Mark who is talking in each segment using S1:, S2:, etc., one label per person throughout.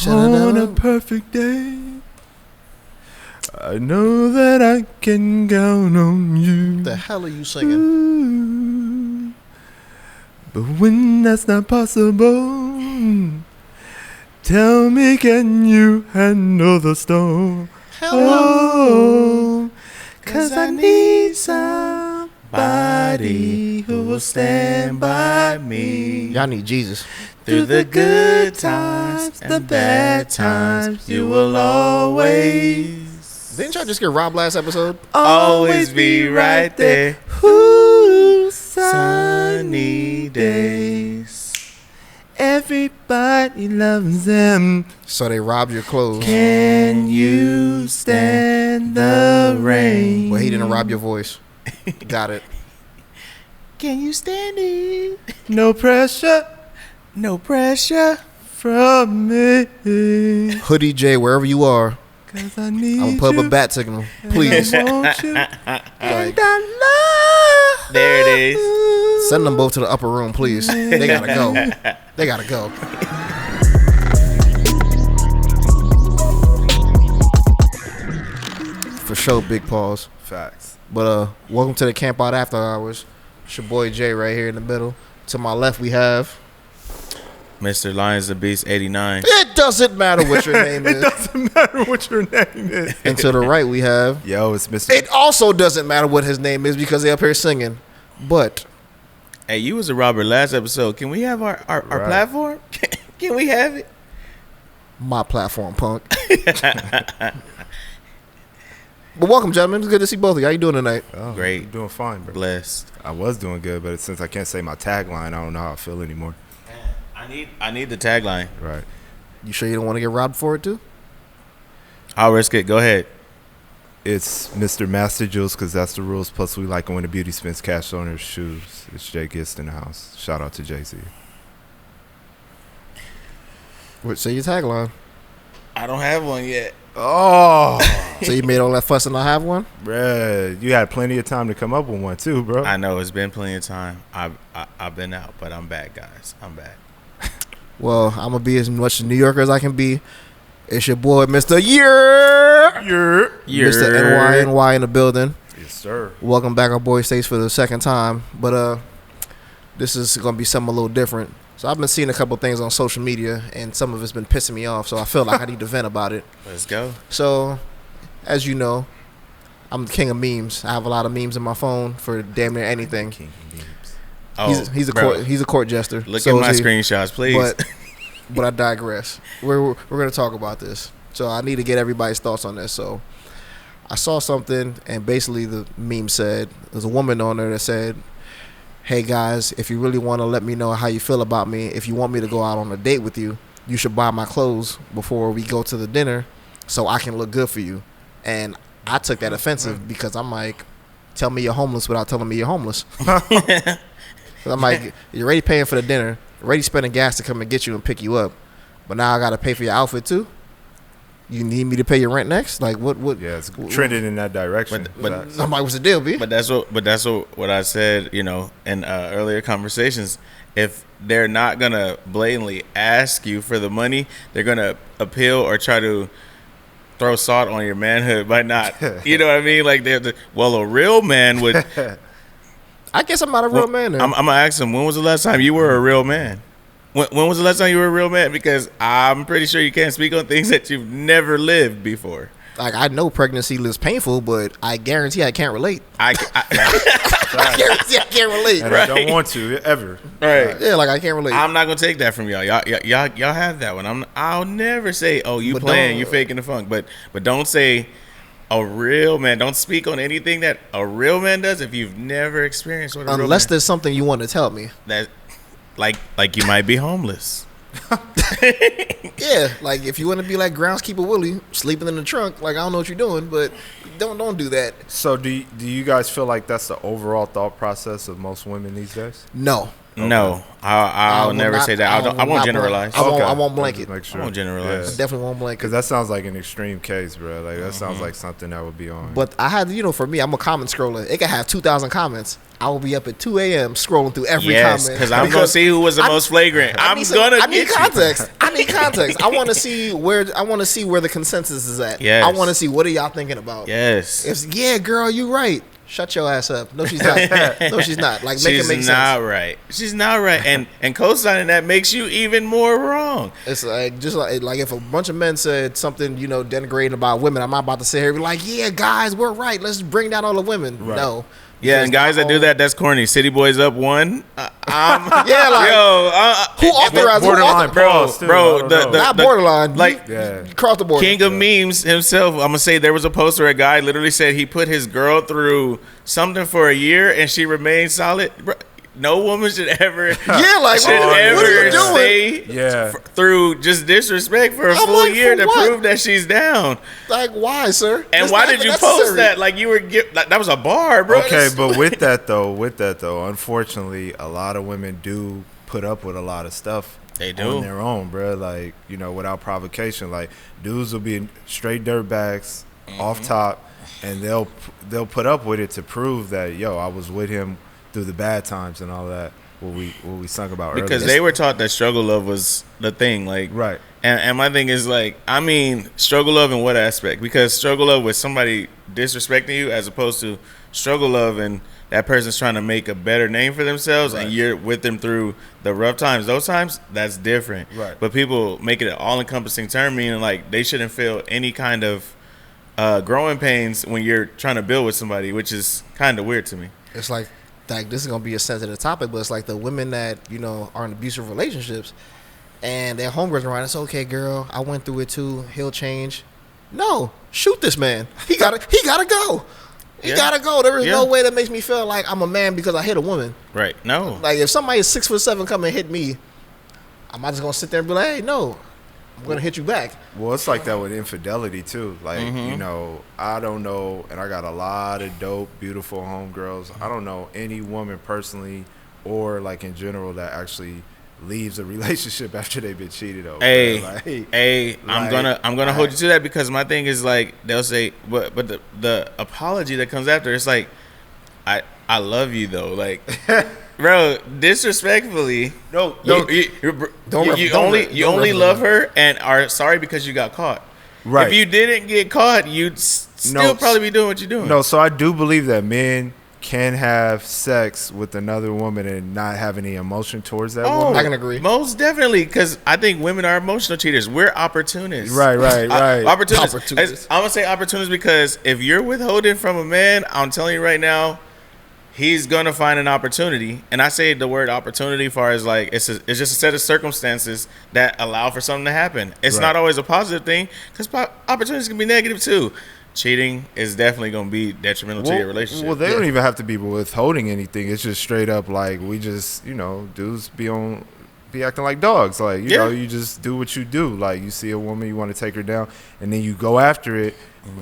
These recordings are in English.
S1: On a perfect day, I know that I can count on you.
S2: What the hell are you singing?
S1: Ooh. But when that's not possible, tell me, can you handle the storm?
S2: Hello.
S1: 'Cause I need somebody who will stand by me.
S2: Y'all need Jesus.
S1: Through the good times, the bad times, you will always
S2: Didn't y'all just get robbed last episode?
S1: always be right there. Ooh, sunny days. Everybody loves them.
S2: So they robbed your clothes.
S1: Can you stand the rain?
S2: Well, he didn't rob your voice. Got it.
S1: Can you stand it? No pressure. No pressure from me.
S2: Hoodie J, wherever you are,
S1: 'Cause I need
S2: I'm gonna put up
S1: you.
S2: a bat signal. Please.
S1: I want you.
S2: Like,
S1: And I love
S3: There it is.
S1: you.
S2: send them both to the upper room, please. They gotta go. They gotta go. For sure, big pause.
S1: Facts.
S2: But welcome to the Camp Out After Hours. It's your boy Jay right here in the middle. To my left we have.
S3: Mr. Lions the Beast 89.
S2: It doesn't matter what your name
S1: It
S2: is.
S1: doesn't matter what your name is.
S2: And to the right we have.
S1: Yo, it's Mr.
S2: It also doesn't matter what his name is because they up here singing. But
S3: Hey, you was a robber last episode. Can we have our
S1: Right.
S3: platform? Can we have it?
S2: my platform, punk. But welcome, gentlemen. It's good to see both of you. How you doing tonight?
S1: Oh,
S3: Great.
S1: I'm doing fine, bro.
S3: Blessed.
S1: I was doing good, but since I can't say my tagline, I don't know how I feel anymore.
S3: I need the tagline.
S1: Right.
S2: You sure you don't want to get robbed for it too?
S3: I'll risk it. Go ahead.
S1: It's Mr. Master Jules because that's the rules. Plus, we like when the beauty spins cash on her shoes. It's Jay Gist in the house. Shout out to Jay-Z.
S2: What? Say your tagline.
S3: I don't have one yet.
S1: Oh,
S2: So you made all that fuss and I have one?
S1: bruh. You had plenty of time to come up with one, too, bro.
S3: I know it's been plenty of time. I've been out, but I'm back, guys. I'm back.
S2: Well, I'm going to be as much a New Yorker as I can be. It's your boy, Mr. Mr. NYNY in the building.
S1: Yes, sir.
S2: Welcome back, our boy Stacy, for the second time. But this is going to be something a little different. So I've been seeing a couple things on social media, and some of it's been pissing me off. So I feel like I need to vent about it.
S3: Let's go.
S2: So, as you know, I'm the king of memes. I have a lot of memes in my phone for damn near anything.
S1: King of memes.
S3: Oh,
S2: He's a court jester.
S3: Look
S2: So
S3: at my
S2: is he.
S3: screenshots, please.
S2: But I digress. We're going to talk about this. So I need to get everybody's thoughts on this. So I saw something, and basically the meme said, there's a woman on there that said, hey guys, if you really want to let me know how you feel about me, if you want me to go out on a date with you, you should buy my clothes before we go to the dinner so I can look good for you. And I took that offensive because I'm like, tell me you're homeless without telling me you're homeless. I'm like, you're already paying for the dinner, already spending gas to come and get you and pick you up, but now I got to pay for your outfit too? You need me to pay your rent next? Like what?
S1: Yeah, it's trending in that direction.
S3: But
S2: I'm like, what's the deal, B?
S3: But that's what I said, you know, in earlier conversations. If they're not gonna blatantly ask you for the money, they're gonna appeal or try to throw salt on your manhood by not. You know what I mean? Like well, a real man would.
S2: I guess I'm not a real man then.
S3: I'm gonna ask him, when was the last time you were a real man? When was the last time you were a real man? Because I'm pretty sure you can't speak on things that you've never lived before.
S2: Like, I know pregnancy is painful, but I guarantee I can't relate.
S3: I
S2: guarantee I can't relate.
S1: and I don't want to ever.
S3: right.
S2: Yeah, like I can't relate.
S3: I'm not gonna take that from y'all. Y'all have that one. I'll never say, "Oh, you
S2: But
S3: playing,
S2: don't-
S3: you faking the funk." But don't say a real man. Don't speak on anything that a real man does if you've never experienced what a real
S2: Unless
S3: man.
S2: there's something you want to tell me.
S3: That like you might be homeless.
S2: Yeah, like if you want to be like groundskeeper Willie, sleeping in the trunk, like I don't know what you're doing, but don't do that.
S1: So do you guys feel like that's the overall thought process of most women these days?
S2: No,
S3: No, I'll never say that. I won't generalize.
S2: I won't blanket.
S1: Make sure.
S3: I won't generalize.
S2: I definitely won't blanket.
S1: Because that sounds like an extreme case, bro. Like that sounds like something that would be on.
S2: But I had, for me, I'm a comment scroller. It can have 2,000 comments. I will be up at 2 a.m. scrolling through every comment.
S3: Because I'm gonna see who was the most flagrant. I need
S2: context. I need context. I want to see where the consensus is at.
S3: Yes.
S2: I want to see what are y'all thinking about.
S3: Yes.
S2: Girl, you right. Shut your ass up. No, she's not. No, she's not. Like, make it make sense.
S3: She's not right. She's not right. And co-signing that makes you even more wrong.
S2: It's like, just like if a bunch of men said something, denigrating about women, I'm not about to sit here and be like, yeah, guys, we're right. Let's bring down all the women. Right. No.
S3: Yeah, and guys that do that's corny. City Boys up 1.
S2: Who authorized
S1: borderline
S3: bro?
S2: Not borderline.
S3: Like,
S2: cross the border.
S3: King of memes himself. I'm gonna say there was a post where a guy literally said he put his girl through something for a year and she remained solid. Bro, no woman should ever
S2: what are you doing?
S3: Stay through just disrespect for a full year to prove that she's down.
S2: Like, why, sir?
S3: And that's why did you post that? Like, you were that was a bar, bro.
S1: Okay, but with that though, unfortunately, a lot of women do put up with a lot of stuff.
S3: They do
S1: on their own, bro. Like, without provocation. Like, dudes will be straight dirtbags off top, and they'll put up with it to prove that I was with him through the bad times and all that. What we sung about
S3: because
S1: earlier.
S3: They were taught that struggle love was the thing, like
S1: right.
S3: And my thing is like, I mean, struggle love in what aspect? Because struggle love with somebody disrespecting you, as opposed to struggle love and that person's trying to make a better name for themselves, right. And you're with them through the rough times. Those times, that's different.
S1: Right.
S3: But people make it an all-encompassing term, meaning like they shouldn't feel any kind of growing pains when you're trying to build with somebody, which is kind of weird to me.
S2: It's like this is gonna be a sensitive topic, but it's like the women that are in abusive relationships, and their homegirls around. It's okay, girl. I went through it too. He'll change. No, shoot this man. He gotta go. He gotta go. There is no way that makes me feel like I'm a man because I hit a woman.
S3: Right. No.
S2: Like if somebody is 6'7" come and hit me, I'm not just gonna sit there and be like, hey, no, I'm gonna hit you back.
S1: Well, it's like that with infidelity too. Like, I don't know, and I got a lot of dope, beautiful homegirls. I don't know any woman personally or like in general that actually leaves a relationship after they've been cheated over. I'm gonna hold you to that, because my thing is like they'll say, but the apology that comes after, it's like, I love you though, like. Bro, disrespectfully, you only love her and are sorry because you got caught. Right. If you didn't get caught, you'd still probably be doing what you're doing. No, so I do believe that men can have sex with another woman and not have any emotion towards that woman.
S2: I can agree.
S3: Most definitely, because I think women are emotional cheaters. We're opportunists.
S1: Right.
S3: Opportunists. I'm going to say opportunists because if you're withholding from a man, I'm telling you right now, he's gonna find an opportunity, and I say the word opportunity far as like it's just a set of circumstances that allow for something to happen. It's not always a positive thing, because opportunities can be negative too. Cheating is definitely gonna be detrimental to your relationship.
S1: Well, they don't even have to be withholding anything. It's just straight up like we just dudes be acting like dogs. Like you know, you just do what you do. Like you see a woman, you want to take her down, and then you go after it.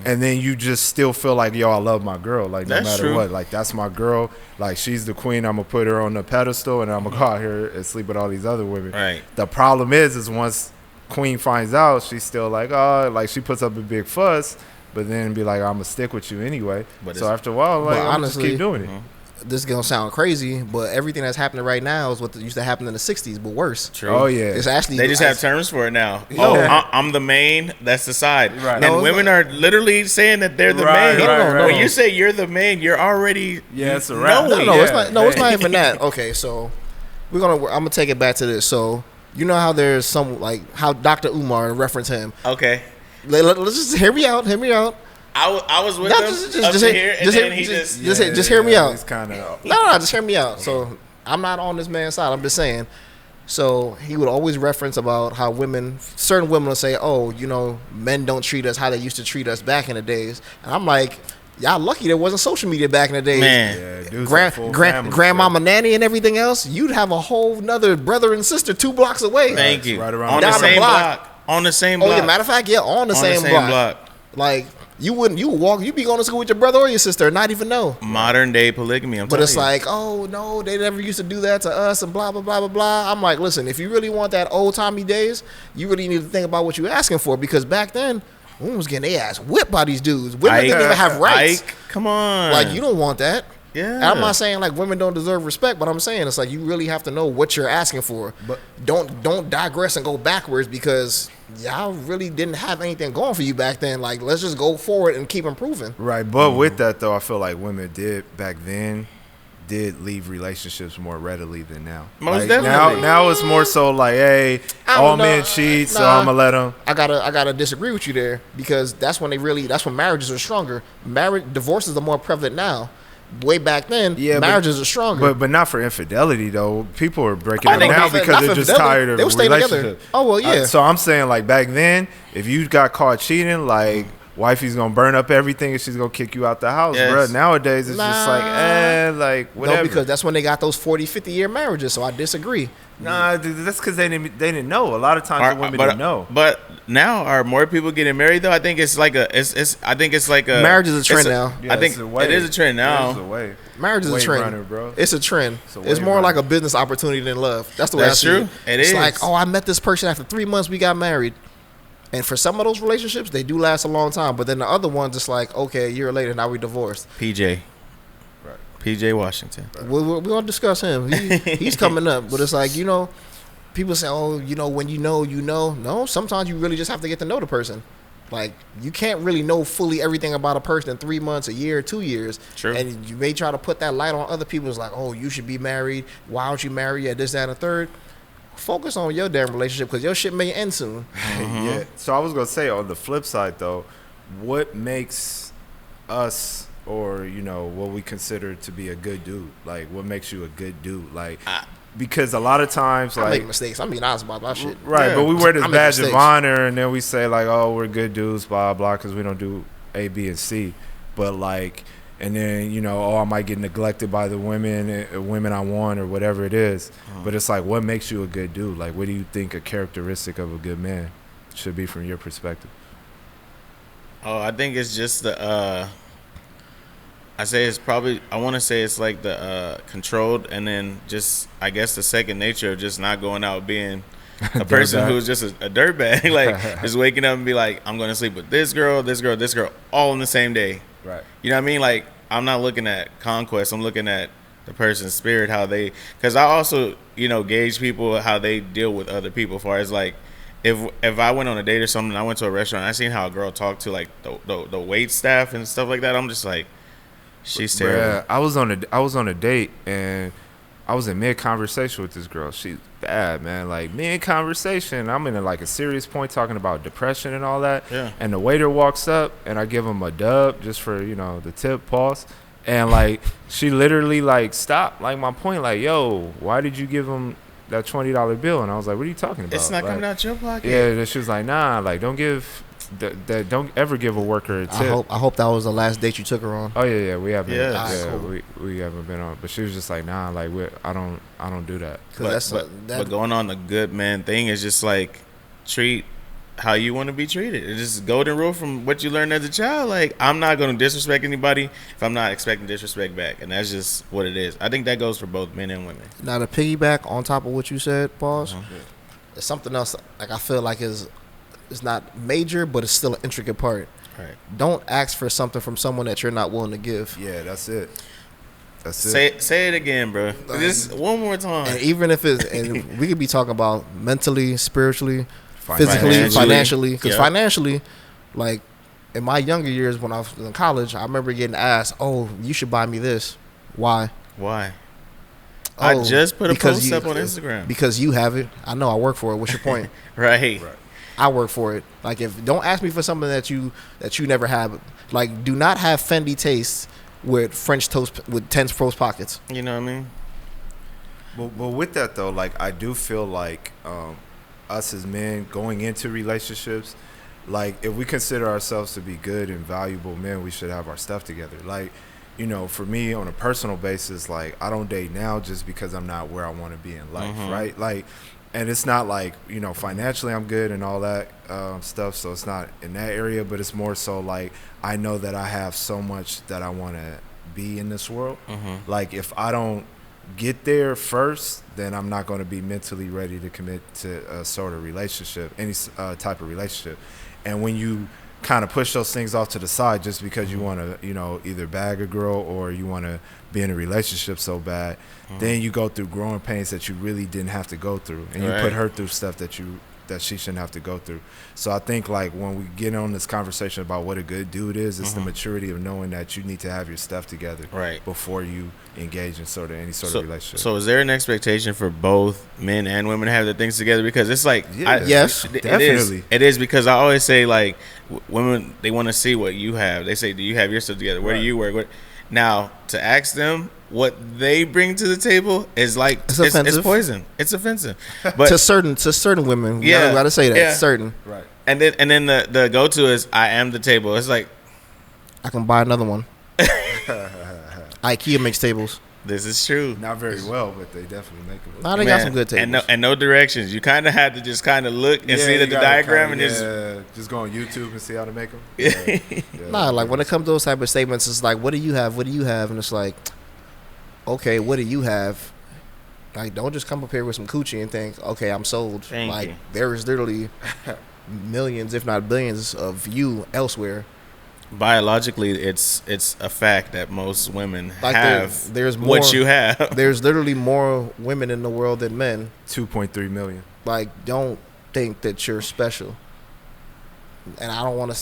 S1: And then you just still feel like, I love my girl. Like, no matter what. Like, that's my girl. Like, she's the queen. I'm going to put her on the pedestal, and I'm going to go out here and sleep with all these other women.
S3: Right.
S1: The problem is once queen finds out, she's still like, she puts up a big fuss, but then be like, I'm going to stick with you anyway. So after a while, like, I'm just keep doing it.
S2: This is going to sound crazy, but everything that's happening right now is what used to happen in the 60s, but worse.
S3: True.
S1: Oh, yeah.
S2: It's actually
S3: they just have terms for it now. I'm the main, that's the side. Right. And women are literally saying that they're the main. When you say you're the main, you're already
S1: it's a wrap.
S2: It's not even that. Okay, so I'm going to take it back to this. So you know how there's some, like, how Dr. Umar reference him.
S3: Okay.
S2: Let's just hear me out.
S3: I was with him
S2: just hear me out.
S1: He's kind of
S2: just hear me out. So I'm not on this man's side. I'm just saying. So he would always reference about how certain women will say, men don't treat us how they used to treat us back in the days. And I'm like, y'all lucky there wasn't social media back in the days.
S3: Man,
S2: grandmama nanny and everything else. You'd have a whole nother brother and sister 2 blocks away.
S3: Thank you.
S1: Right around
S3: on the same block. On the same block.
S2: Oh yeah, matter of fact, on the same block. Like, You would be going to school with your brother or your sister and not even know.
S3: Modern day polygamy.
S2: But it's like, oh no, they never used to do that to us and blah blah blah blah blah. I'm like, listen, if you really want that old timey days, you really need to think about what you're asking for, because back then, women was getting their ass whipped by these dudes. Women didn't even have rights.
S3: Come on,
S2: like, you don't want that.
S3: Yeah.
S2: And I'm not saying like women don't deserve respect, but I'm saying it's like you really have to know what you're asking for. But don't digress and go backwards, because y'all really didn't have anything going for you back then. Like, let's just go forward and keep improving.
S1: Right, but with that though, I feel like women back then did leave relationships more readily than now.
S3: Most
S1: like,
S3: definitely.
S1: Now it's more so like, hey, all men cheat, so I'm gonna let them.
S2: I gotta disagree with you there, because that's when marriages are stronger. Divorces are more prevalent now. Way back then, marriages are stronger.
S1: But not for infidelity though. People are breaking up now
S2: not
S1: because they're just tired of
S2: they'll stay together.
S1: relationship.
S2: Oh well, yeah.
S1: So I'm saying, like, back then, if you got caught cheating, like, wifey's gonna burn up everything and she's gonna kick you out the house, bro. Nowadays it's just like, whatever.
S2: No, because that's when they got those 40, 50-year marriages. So I disagree.
S1: Nah, dude, that's because they didn't know. A lot of times the women didn't know.
S3: But now, are more people getting married though? I think it's like a
S2: marriage is a trend now.
S3: I think it is a trend now.
S2: Marriage is a trend,
S1: runner, bro.
S2: It's a trend. It's more like a business opportunity than love. That's the way I see
S3: true.
S2: It's
S3: is
S2: like, oh, I met this person after 3 months, we got married. And for some of those relationships, they do last a long time. But then the other ones, it's like, okay, a year later, now we divorced.
S3: PJ Washington.
S2: We're going to discuss him. He's coming up. But it's like, people say, oh, when you know. No, sometimes you really just have to get to know the person. Like, you can't really know fully everything about a person in 3 months, a year, 2 years.
S3: True.
S2: And you may try to put that light on other people. It's like, oh, you should be married. Why don't you marry? Yeah, this, that, and the third. Focus on your damn relationship, because your shit may end soon.
S1: Yeah. So I was gonna say, on the flip side though, what makes us, or what we consider to be a good dude? Like, what makes you a good dude? Like, because a lot of times,
S2: I
S1: like,
S2: make mistakes. I'm being honest about my shit.
S1: Right,
S3: Yeah.
S1: but we wear this
S2: I make
S1: badge of
S2: mistakes.
S1: honor, and then we say like, oh, we're good dudes, blah blah, because we don't do A, B, and C. But like, and then oh, I might get neglected by the women I want, or whatever it is. But it's like, what makes you a good dude? Like, what do you think a characteristic of a good man should be from your perspective?
S3: Oh, I think it's just the I want to say it's like the controlled, and then just, I guess, the second nature of just not going out being a person who's just a dirtbag. Like, just waking up and be like, I'm going to sleep with this girl, all in the same day.
S1: Right.
S3: You know what I mean? Like, I'm not looking at conquest. I'm looking at the person's spirit, because I also, gauge people, how they deal with other people. As far as like, if I went on a date or something, I went to a restaurant, I seen how a girl talked to like the wait staff and stuff like that. I'm just like, she's terrible.
S1: Yeah, I was on a date, and I was in mid conversation with this girl. She's bad, man. Like, mid conversation, I'm in a serious point talking about depression and all that.
S3: Yeah.
S1: And the waiter walks up, and I give him a dub just for the tip, pause. And like, she literally like stopped like my point, like, yo, why did you give him that $20 bill? And I was like, what are you talking about?
S3: It's not coming out your pocket.
S1: Yeah. And she was like, nah, like, don't ever give a worker a tip.
S2: I hope that was the last date you took her on.
S1: Oh yeah, we haven't.
S3: Yeah.
S2: Cool.
S1: we haven't been on. But she was just like, nah, like, I don't do that.
S3: But going on the good man thing is just like, treat how you want to be treated. It's just golden rule from what you learned as a child. Like, I'm not going to disrespect anybody if I'm not expecting disrespect back, and that's just what it is. I think that goes for both men and women.
S2: Now, to piggyback on top of what you said, pause. It's something else. Like, I feel like it's not major, but it's still an intricate part.
S3: Right.
S2: Don't ask for something from someone that you're not willing to give.
S1: Yeah, that's it.
S3: Say it again, bro. Just one more time.
S2: And even if and we could be talking about mentally, spiritually, physically, financially. Because financially, like, in my younger years when I was in college, I remember getting asked, "Oh, you should buy me this." Why?
S3: Why?
S2: Oh,
S3: I just put a post up on Instagram.
S2: Because you have it. I know I work for it. What's your point?
S3: Right.
S2: I work for it. Like, don't ask me for something that you never had. Like, do not have Fendi taste with French toast with 10 Pros pockets.
S3: You know what I mean?
S1: But with that though, like, I do feel like us as men going into relationships, like, if we consider ourselves to be good and valuable men, we should have our stuff together. Like, for me, on a personal basis, like, I don't date now just because I'm not where I want to be in life, right? Like, and it's not like, financially I'm good and all that stuff, so it's not in that area, but it's more so like I know that I have so much that I want to be in this world. Like if I don't get there first, then I'm not going to be mentally ready to commit to a sort of relationship, any type of relationship. And when you kind of push those things off to the side just because you want to, either bag a girl or you want to be in a relationship so bad, then you go through growing pains that you really didn't have to go through, and you put her through stuff that she shouldn't have to go through. So I think like when we get on this conversation about what a good dude is, it's the maturity of knowing that you need to have your stuff together before you engage in any sort of relationship.
S3: So is there an expectation for both men and women to have their things together? Because it's like,
S2: yes,
S1: definitely.
S3: It is because I always say like women, they want to see what you have. They say, do you have your stuff together? Where do you work? Now, to ask them what they bring to the table is like it's poison. It's offensive. But
S2: to certain women, you gotta say that. Certain.
S1: Right.
S3: And then the go to is I am the table. It's like
S2: I can buy another one. IKEA makes tables.
S3: This is true.
S1: Not very well, but they definitely make them.
S2: Nah, they got some good tables.
S3: And no directions. You kind of have to just kind of look and see the diagram and
S1: just go on YouTube and see how to make them.
S2: Nah, like when it comes to those type of statements, it's like, what do you have? What do you have? And it's like, okay, what do you have? Like, don't just come up here with some coochie and think, okay, I'm sold.
S3: Thank you.
S2: There is literally millions, if not billions, of you elsewhere.
S3: Biologically, it's a fact that most women
S2: like
S3: have
S2: there's more,
S3: what you have.
S2: There's literally more women in the world than men.
S1: 2.3 million.
S2: Like, don't think that you're special. And I don't want to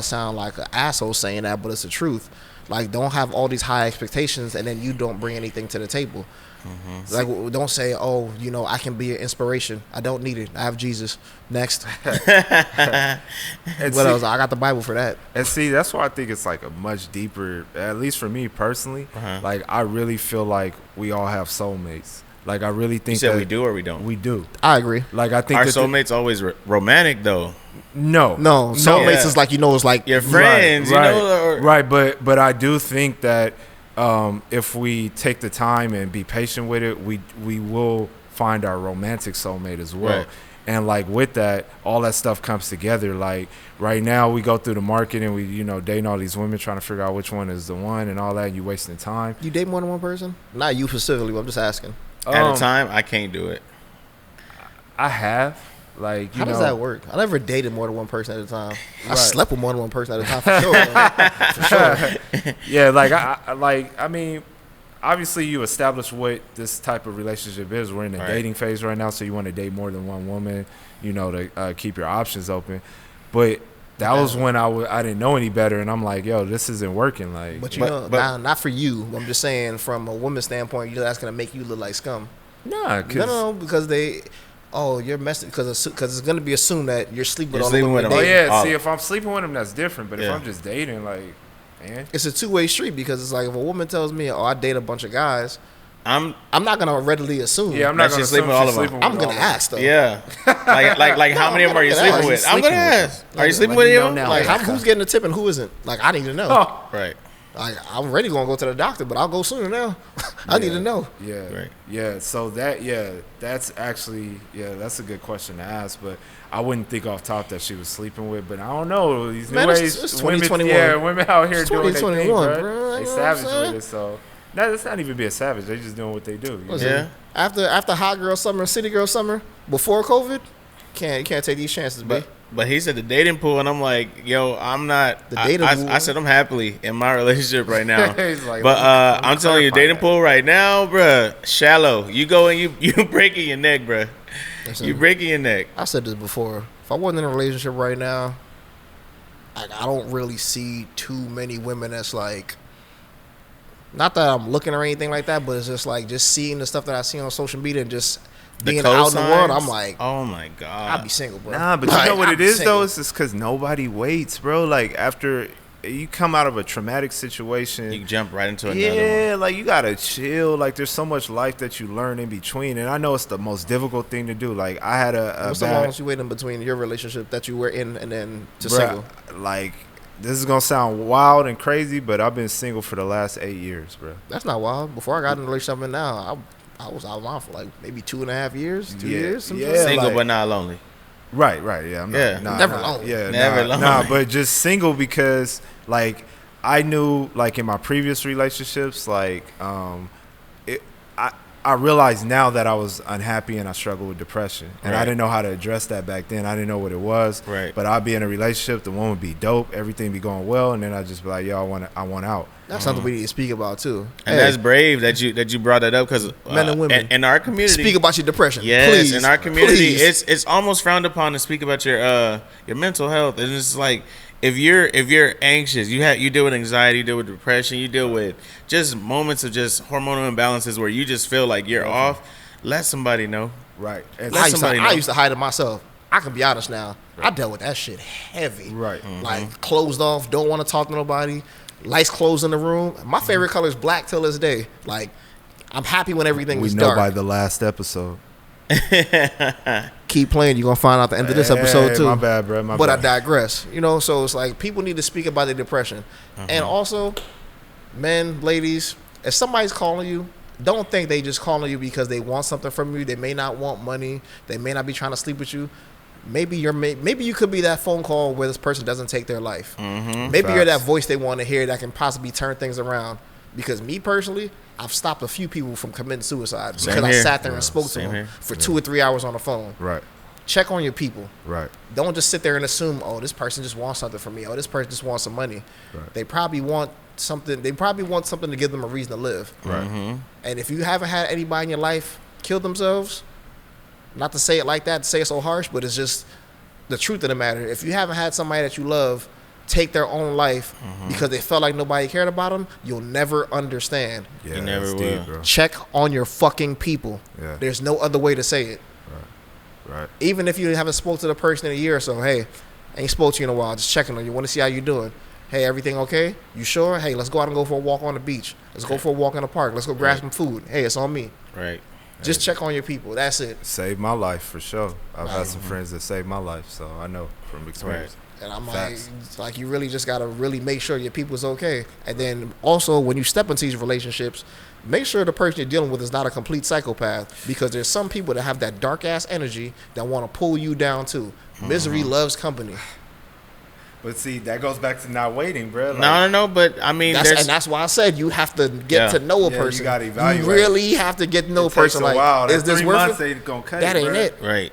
S2: sound like an asshole saying that, but it's the truth. Like, don't have all these high expectations and then you don't bring anything to the table. Like, don't say, oh, I can be an inspiration. I don't need it. I have Jesus. Next. What else? I got the Bible for that.
S1: And see, that's why I think it's like a much deeper, at least for me personally, like I really feel like we all have soulmates. Like I really think
S3: that we do or we don't?
S1: We do.
S2: I agree.
S1: Like I think
S3: our soulmates always romantic though.
S2: No. Soulmates is like, it's like
S3: your friends,
S1: right. But I do think that if we take the time and be patient with it, we will find our romantic soulmate as well. Right. And like with that, all that stuff comes together. Like right now, we go through the market and we, dating all these women, trying to figure out which one is the one and all that. And you wasting time.
S2: You date more than one person? Not you specifically, but I'm just asking.
S3: At a time, I can't do it.
S1: I have. Like,
S2: how does that work? I never dated more than one person at a time. I slept with more than one person at a time for sure.
S1: Yeah, I mean, obviously you establish what this type of relationship is. We're in the dating phase right now, so you want to date more than one woman, to keep your options open. But that was when I didn't know any better, and I'm like, yo, this isn't working. Like,
S2: but not for you. I'm just saying from a woman's standpoint, that's gonna make you look like scum.
S1: Nah,
S2: no, because you're messing because it's gonna be assumed that you're sleeping with all the women.
S1: Oh yeah, see, if I'm sleeping with them, that's different. But if I'm just dating, like, man,
S2: it's a two-way street because it's like if a woman tells me, "Oh, I date a bunch of guys," I'm not gonna readily assume.
S1: Yeah, I'm not gonna sleep with all of them.
S2: I'm gonna ask though.
S3: Yeah, like how many of them are you sleeping with? I'm gonna ask. Are you sleeping with him?
S2: Like who's getting the tip and who isn't? Like I need to know.
S3: Oh. Right.
S2: Like I'm ready gonna go to the doctor, but I'll go sooner now. I need to know.
S1: Yeah. Right. Yeah. So that's actually that's a good question to ask, but I wouldn't think off top that she was sleeping with. But I don't know these new ways.
S2: It's 2021.
S1: Women out here doing their thing, bro. They savage with it. So that's not even being savage. They just doing what they do.
S2: Yeah. After hot girl summer, city girl summer, before COVID, you can't take these chances,
S3: But he said the dating pool, and I'm like, yo, I'm not. The dating pool. I said I'm happily in my relationship right now.
S1: Like,
S3: but I'm telling you, dating pool right now, bruh, shallow. You go and you breaking your neck, bruh. You breaking your neck.
S2: I said this before. If I wasn't in a relationship right now, I don't really see too many women that's like. Not that I'm looking or anything like that, but it's just like just seeing the stuff that I see on social media and just. Being out in the world, I'm like,
S3: oh my god,
S2: I'll be single, bro.
S1: Nah, but you know what it is though? It's just because nobody waits, bro. Like after you come out of a traumatic situation,
S3: you jump right into another one.
S1: Yeah, like you gotta chill. Like there's so much life that you learn in between, and I know it's the most difficult thing to do. Like I had
S2: what's the longest you wait in between your relationship that you were in and then to single?
S1: Like this is gonna sound wild and crazy, but I've been single for the last 8 years, bro.
S2: That's not wild. Before I got in a relationship, and now I was out of line for like maybe 2.5 years, 2
S1: Yeah,
S2: years. Something
S1: yeah.
S2: like that.
S3: Single
S1: like-
S3: but not lonely.
S1: Right, yeah. I'm not,
S3: Yeah.
S2: Never lonely.
S1: Yeah,
S3: Never
S1: nah,
S3: lonely.
S1: Nah, but just single because like I knew like in my previous relationships, like it, I realized now that I was unhappy and I struggled with depression, and I
S3: Right.
S1: didn't know how to address that back then. I didn't know what it was.
S3: Right.
S1: But I'd be in a relationship, the one would be dope, everything be going well, and then I'd just be like, yo, I want out.
S2: That's something we need to speak about too.
S3: And that's brave that you brought that up because
S2: Men and women.
S3: in our community,
S2: Speak about your depression.
S3: yes,
S2: Please.
S3: in our community,
S2: Please.
S3: it's almost frowned upon to speak about your mental health, and it's like if you're anxious, you deal with anxiety, you deal with depression, you deal with just moments of just hormonal imbalances where you just feel like you're off. Let somebody know.
S1: Right. And
S3: Let somebody know.
S2: I used to hide it myself. I can be honest now. I dealt with that shit heavy.
S1: Right.
S2: Like closed off, don't want to talk to nobody. Lights closed in the room. My favorite color is black till this day. Like I'm happy when everything
S1: we
S2: is
S1: know
S2: dark.
S1: by the last episode.
S2: Keep playing. You're gonna find out the end of this episode too.
S1: My bad, bro. My
S2: But I
S1: bad.
S2: digress. So it's like people need to speak about their depression. And also, men, ladies, if somebody's calling you, don't think they just calling you because they want something from you. They may not want money. They may not be trying to sleep with you. Maybe you could be that phone call where this person doesn't take their life. Maybe you're that voice they want to hear that can possibly turn things around. Because me personally, I've stopped a few people from committing suicide because
S3: Same
S2: I
S3: here.
S2: sat there and spoke to
S3: Same
S2: them
S3: here.
S2: for 2 or 3 hours on the phone.
S1: Right.
S2: Check on your people.
S1: Right.
S2: Don't just sit there and assume, oh, this person just wants something from me. Oh, this person just wants some money.
S1: Right.
S2: They probably want something. They probably want something to give them a reason to live.
S1: Right.
S2: And if you haven't had anybody in your life kill themselves, not to say it like that, to say it so harsh, but it's just the truth of the matter. If you haven't had somebody that you love take their own life because they felt like nobody cared about them, you'll never understand.
S1: Yeah,
S3: You never
S1: that's
S3: will.
S1: deep, bro.
S2: Check on your fucking people.
S1: Yeah.
S2: There's no other way to say it.
S1: Right.
S2: Even if you haven't spoke to the person in a year or so, hey, I ain't spoke to you in a while, just checking on you, want to see how you doing. Hey, everything okay? You sure? Hey, let's go out and go for a walk on the beach. Let's go for a walk in the park. Let's go grab some food. Hey, it's on me.
S3: Right.
S2: Just check on your people. That's it.
S1: Saved my life for sure. I've had some friends that saved my life, so I know from experience.
S2: And I'm
S1: Facts.
S2: like, you really just gotta really make sure your people's okay. And then also, when you step into these relationships, make sure the person you're dealing with is not a complete psychopath. Because there's some people that have that dark ass energy that want to pull you down too. Misery loves company.
S1: But see, that goes back to not waiting, bro. Like,
S3: No. But I mean,
S2: And that's why I said you have to get to know a
S1: Yeah,
S2: person.
S1: you gotta evaluate.
S2: You really have to get to know a
S1: it takes
S2: person.
S1: a
S2: Like,
S1: while.
S2: is
S1: That
S2: this
S1: 3
S2: worth
S1: months
S2: it?
S1: ain't gonna cut
S2: That
S1: it,
S2: ain't
S1: bro.
S2: it.
S3: right.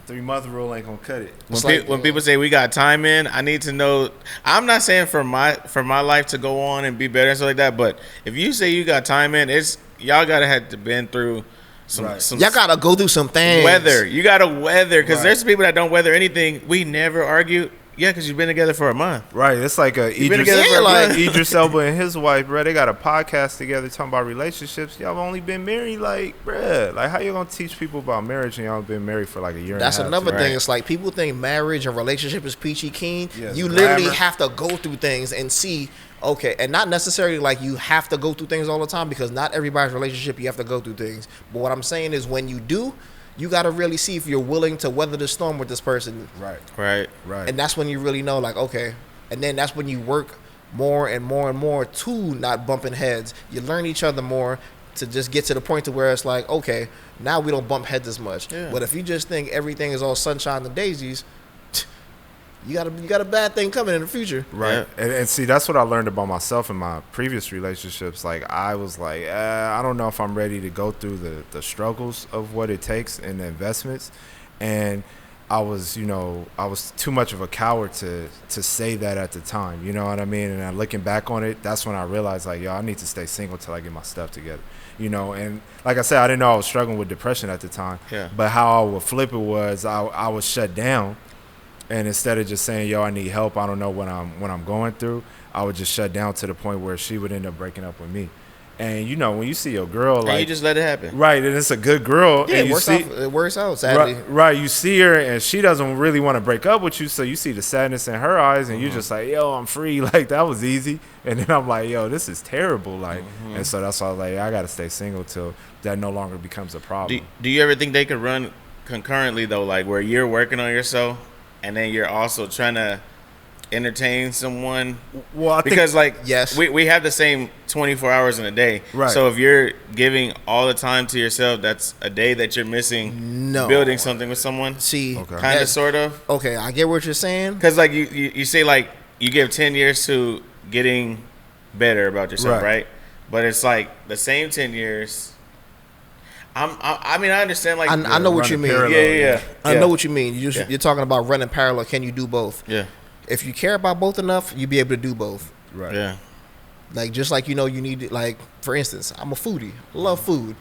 S1: The 3-month rule ain't gonna cut it.
S3: When people say we got time in, I need to know. I'm not saying for my life to go on and be better and stuff like that. But if you say you got time in, it's y'all gotta have to been through some.
S1: Right.
S3: some
S2: Y'all gotta go through some things.
S3: weather. You gotta weather because
S1: Right.
S3: there's people that don't weather anything. We never argue. Yeah, because you've been together for a month.
S1: Right, it's like
S3: been
S1: Idris,
S3: together
S2: for a month.
S1: Idris Elba and his wife, bro. They got a podcast together talking about relationships. Y'all only been married, like, bro. Like, how you gonna teach people about marriage and y'all been married for like a year?
S2: That's
S1: and a half?
S2: another
S3: Right.
S2: thing. It's like people think marriage and relationship is peachy keen.
S1: Yes,
S2: You literally
S1: glamour.
S2: have to go through things and see, okay, and not necessarily like you have to go through things all the time because not everybody's relationship you have to go through things. But what I'm saying is when you do, you got to really see if you're willing to weather the storm with this person.
S1: Right,
S3: Right.
S1: right.
S2: And that's when you really know, like, okay. And then that's when you work more and more and more to not bumping heads. You learn each other more to just get to the point to where it's like, okay, now we don't bump heads as much.
S3: Yeah.
S2: But if you just think everything is all sunshine and daisies, you got a bad thing coming in the future.
S1: Right.
S3: Yeah.
S1: And see, that's what I learned about myself in my previous relationships. Like, I was like, I don't know if I'm ready to go through the struggles of what it takes and the investments. And I was too much of a coward to say that at the time. You know what I mean? And then looking back on it, that's when I realized, like, yo, I need to stay single till I get my stuff together. You know, and like I said, I didn't know I was struggling with depression at the time.
S3: Yeah.
S1: But how I would flip it was I was shut down. And instead of just saying, yo, I need help, I don't know what I'm going through, I would just shut down to the point where she would end up breaking up with me. And, you know, when you see a girl,
S3: And
S1: like,
S3: you just let it happen.
S1: right, and it's a good girl.
S2: Yeah,
S1: and
S2: it
S1: you
S2: works
S1: see,
S2: out. It works out, sadly.
S1: right, you see her, and she doesn't really want to break up with you, so you see the sadness in her eyes, and you're just like, yo, I'm free. Like, that was easy. And then I'm like, yo, this is terrible. Like, and so that's why I was like, I got to stay single till that no longer becomes a problem.
S3: Do you ever think they could run concurrently though, like where you're working on yourself and then you're also trying to entertain someone?
S1: Well, I
S3: Because
S1: think,
S3: like
S2: yes.
S3: we have the same 24 hours in a day.
S1: Right.
S3: So if you're giving all the time to yourself, that's a day that you're missing.
S2: No.
S3: Building something with someone.
S2: See,
S1: Okay.
S3: Kind of,
S2: that's-
S3: sort of.
S2: Okay, I get what you're saying.
S3: Because like you say like you give 10 years to getting better about yourself,
S1: Right.
S3: right? But it's like the same 10 years. I mean, I understand. Like
S2: I know what you
S1: running
S2: mean.
S1: parallel.
S3: yeah.
S2: I know what you mean.
S3: Yeah.
S2: You're talking about running parallel. Can you do both?
S3: Yeah.
S2: If you care about both enough, you'll be able to do both.
S1: right.
S3: Yeah.
S2: Like just like you need like for instance, I'm a foodie. I love food.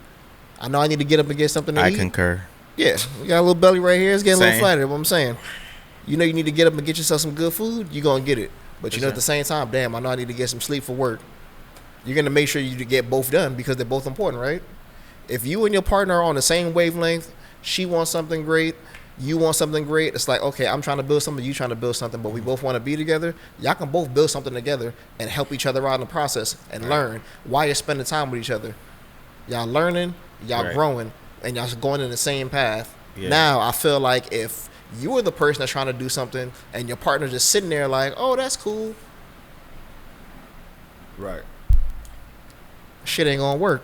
S2: I know I need to get up and get something to
S3: I
S2: eat.
S3: concur.
S2: Yeah, we got a little belly right here. It's getting a little
S3: Same.
S2: flattered. What I'm saying, you know, you need to get up and get yourself some good food. You're gonna get it, but you know,
S3: sure.
S2: at the same time, damn, I know I need to get some sleep for work. You're gonna make sure you get both done because they're both important, right? If you and your partner are on the same wavelength, she wants something great, you want something great. It's like, okay, I'm trying to build something, you trying to build something, but we both want to be together. Y'all can both build something together and help each other out in the process and learn while you're spending time with each other. Y'all learning, y'all
S3: Right.
S2: growing, and y'all going in the same path.
S3: Yeah.
S2: Now I feel like if you were the person that's trying to do something and your partner just sitting there like, oh, that's cool,
S1: Right.
S2: shit ain't gonna work.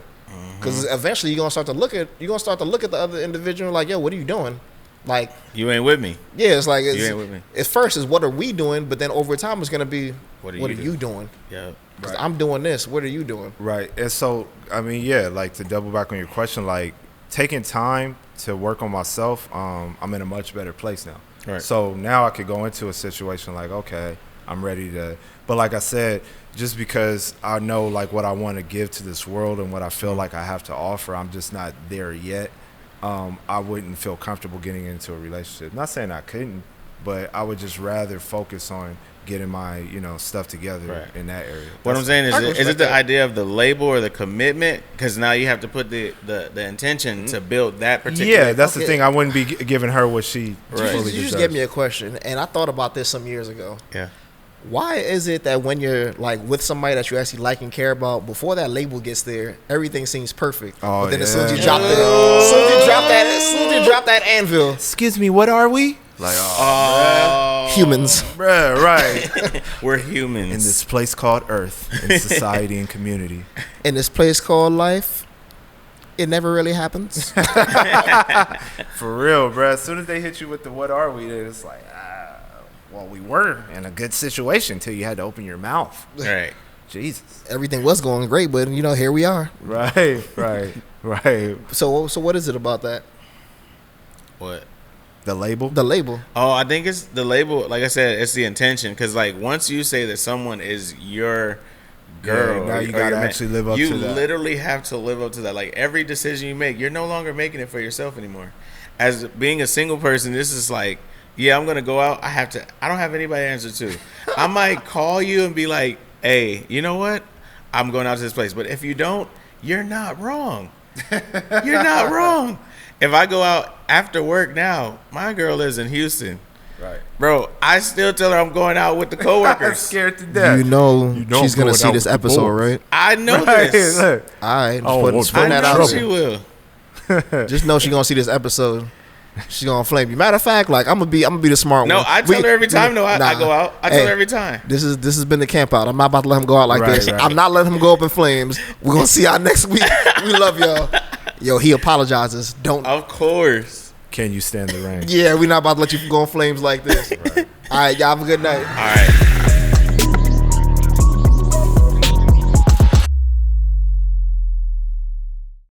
S2: Because eventually you're gonna start to look at the other individual like, yo, what are you doing? Like,
S3: You ain't with me.
S2: yeah, it's like
S3: You ain't with me.
S2: at first is what are we doing, but then over time it's gonna be
S3: What are
S2: what
S3: you
S2: are you doing?
S3: Yeah.
S2: 'Cause
S1: Right.
S2: I'm doing this. What are you doing?
S1: Right. And so, I mean, yeah, like to double back on your question, like taking time to work on myself, I'm in a much better place now.
S3: Right.
S1: So now I could go into a situation like, okay, I'm ready to, but like I said, just because I know like what I want to give to this world and what I feel like I have to offer, I'm just not there yet. I wouldn't feel comfortable getting into a relationship. Not saying I couldn't, but I would just rather focus on getting my, stuff together
S3: Right.
S1: in that area.
S3: What I'm saying
S2: I can
S3: is it
S2: respect
S3: the
S2: that.
S3: idea of the label or the commitment? Because now you have to put the intention to build that particular.
S1: Yeah, that's the
S2: Okay.
S1: thing. I wouldn't be giving her what she
S3: Right.
S1: fully
S2: You just
S1: deserves.
S2: gave me a question, and I thought about this some years ago.
S3: Yeah.
S2: Why is it that when you're like with somebody that you actually like and care about, before that label gets there, everything seems perfect.
S1: Oh,
S2: but then as soon as you
S1: yeah.
S2: drop as soon as you drop that anvil,
S1: Excuse me, what are we? Like, oh,
S2: humans.
S1: bruh, right.
S3: We're humans.
S1: In this place called Earth, in society and community.
S2: In this place called life, it never really happens.
S1: For real, bruh. As soon as they hit you with the what are we, then it's like, well, we were in a good situation until you had to open your mouth.
S3: Right.
S1: Jesus.
S2: Everything was going great, but here we are.
S1: Right, right.
S2: So what is it about that?
S3: What?
S1: The label?
S2: The label.
S3: Oh, I think it's the label. Like I said, it's the intention. Because like once you say that someone is your girl,
S1: Yeah, now you
S3: or
S1: gotta
S3: your man,
S1: actually live up
S3: you
S1: to that.
S3: literally have to live up to that. Like every decision you make, you're no longer making it for yourself anymore. As being a single person, this is like, yeah, I'm gonna go out. I don't have anybody to answer to. I might call you and be like, hey, you know what? I'm going out to this place. But if you don't, you're not wrong. You're not wrong. If I go out after work now, my girl lives in Houston.
S1: Right.
S3: Bro, I still tell her I'm going out with the
S1: I'm
S3: coworkers.
S1: scared to death.
S2: You know
S1: don't
S2: she's gonna
S1: go
S2: see
S1: out
S2: this
S1: with the
S2: episode,
S1: boys.
S2: right?
S3: I know
S1: Right,
S3: this.
S1: look.
S2: All right,
S1: Oh, well,
S2: just putting
S3: I
S2: that
S3: know
S2: out
S3: she
S2: there.
S3: will.
S2: Just know she's gonna see this episode. She's gonna flame you. Matter of fact, like I'm gonna be the smart
S3: No,
S2: one.
S3: I tell her every time. No, I
S2: Nah.
S3: go out. I tell
S2: Hey,
S3: her every time.
S2: This has been the camp out. I'm not about to let him go out like
S1: Right,
S2: this.
S1: right.
S2: I'm not letting him go up in flames. We're gonna see y'all next week. We love y'all. Yo, he apologizes. Don't.
S3: Of course.
S1: Can you stand the rain?
S2: Yeah, we're not about to let you go in flames like this. All right, y'all have a good night.
S3: All right.